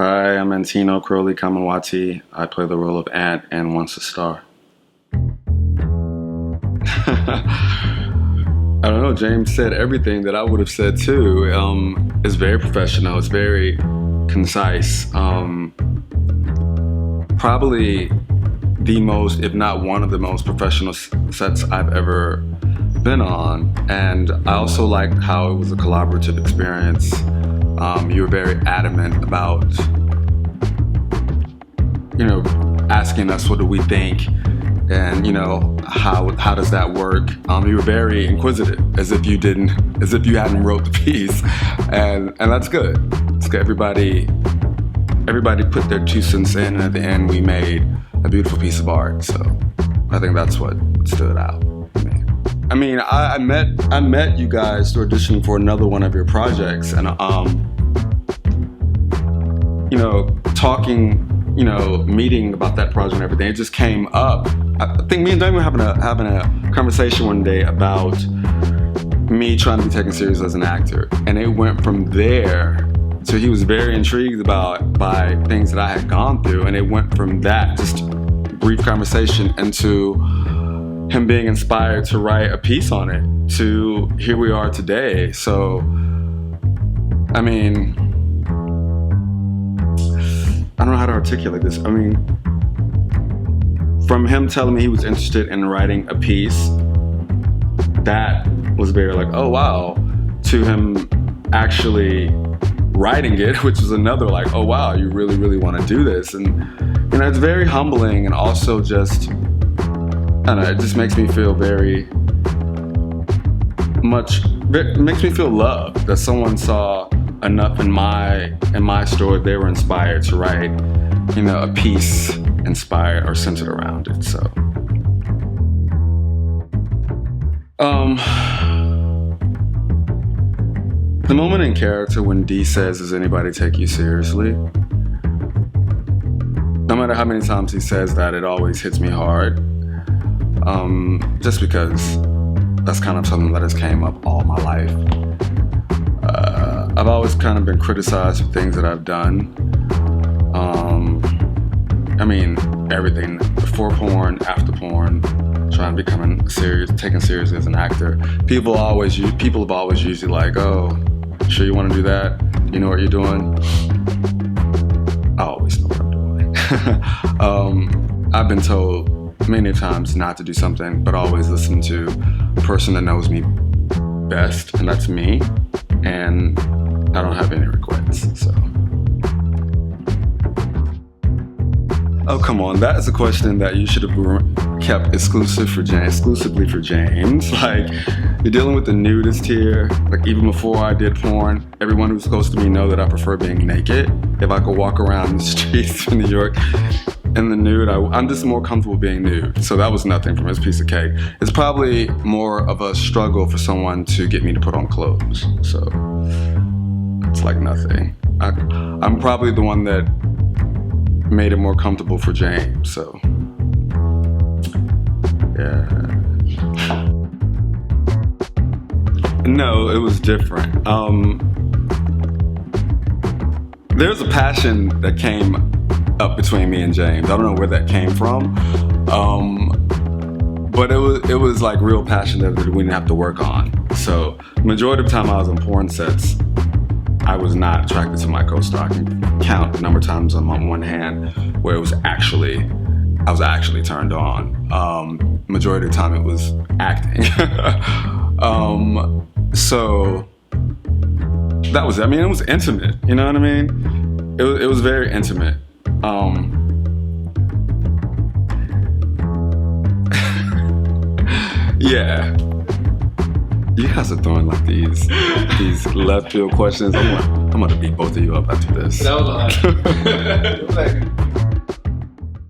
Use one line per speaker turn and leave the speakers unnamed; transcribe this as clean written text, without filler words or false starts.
Hi, I'm Antino Crowley-Kamenwati. I play the role of Ant and Once a Star. I don't know, James said everything that I would have said too. It's very professional, it's very concise. Probably the most, if not one of the most professional sets I've ever been on. And I also liked how it was a collaborative experience. You were very adamant about, asking us what do we think, and how does that work. You were very inquisitive, as if you hadn't wrote the piece, and that's good. It's good. Everybody put their 2 cents in, and at the end we made a beautiful piece of art. So I think that's what stood out to me. I mean, I met you guys to audition for another one of your projects, and talking, meeting about that project and everything, it just came up. I think me and Damon were having a conversation one day about me trying to be taken serious as an actor, and it went from there. So he was very intrigued by things that I had gone through, and it went from that just brief conversation into him being inspired to write a piece on it, to here we are today. So, I mean, I don't know how to articulate this. I mean, from him telling me he was interested in writing a piece, that was very like, oh wow, to him actually writing it, which was another like, oh wow, you really, really want to do this. And it's very humbling, and also just, I don't know, it just makes me feel it makes me feel loved that someone saw enough in my story. They were inspired to write, a piece inspired or centered around it. So, the moment in character when Dee says, "Does anybody take you seriously?" No matter how many times he says that, it always hits me hard. Just because that's kind of something that has came up all my life. I've always kind of been criticized for things that I've done. I mean, everything, before porn, after porn, trying to become taken seriously as an actor. People have always usually like, oh, sure you want to do that? You know what you're doing? I always know what I'm doing. I've been told many times not to do something, but always listen to the person that knows me best, and that's me. And I don't have any regrets, so. Oh, come on, that is a question that you should have kept exclusively for James. Like, you're dealing with the nudist here. Like, even before I did porn, everyone who's close to me know that I prefer being naked. If I could walk around the streets in New York in the nude, I'm just more comfortable being nude. So that was nothing from his piece of cake. It's probably more of a struggle for someone to get me to put on clothes. So it's like nothing. I'm probably the one that made it more comfortable for James. So yeah. No, it was different. There's a passion that came up between me and James. I don't know where that came from, but it was like real passion that we didn't have to work on. So majority of the time I was on porn sets, I was not attracted to my co-star. I can count the number of times on one hand where I was actually turned on. Majority of the time it was acting. So that was, it was intimate, you know what I mean? It was very intimate. Yeah. You guys are throwing like these left field questions. I'm gonna beat both of you up after this.
That was a lot.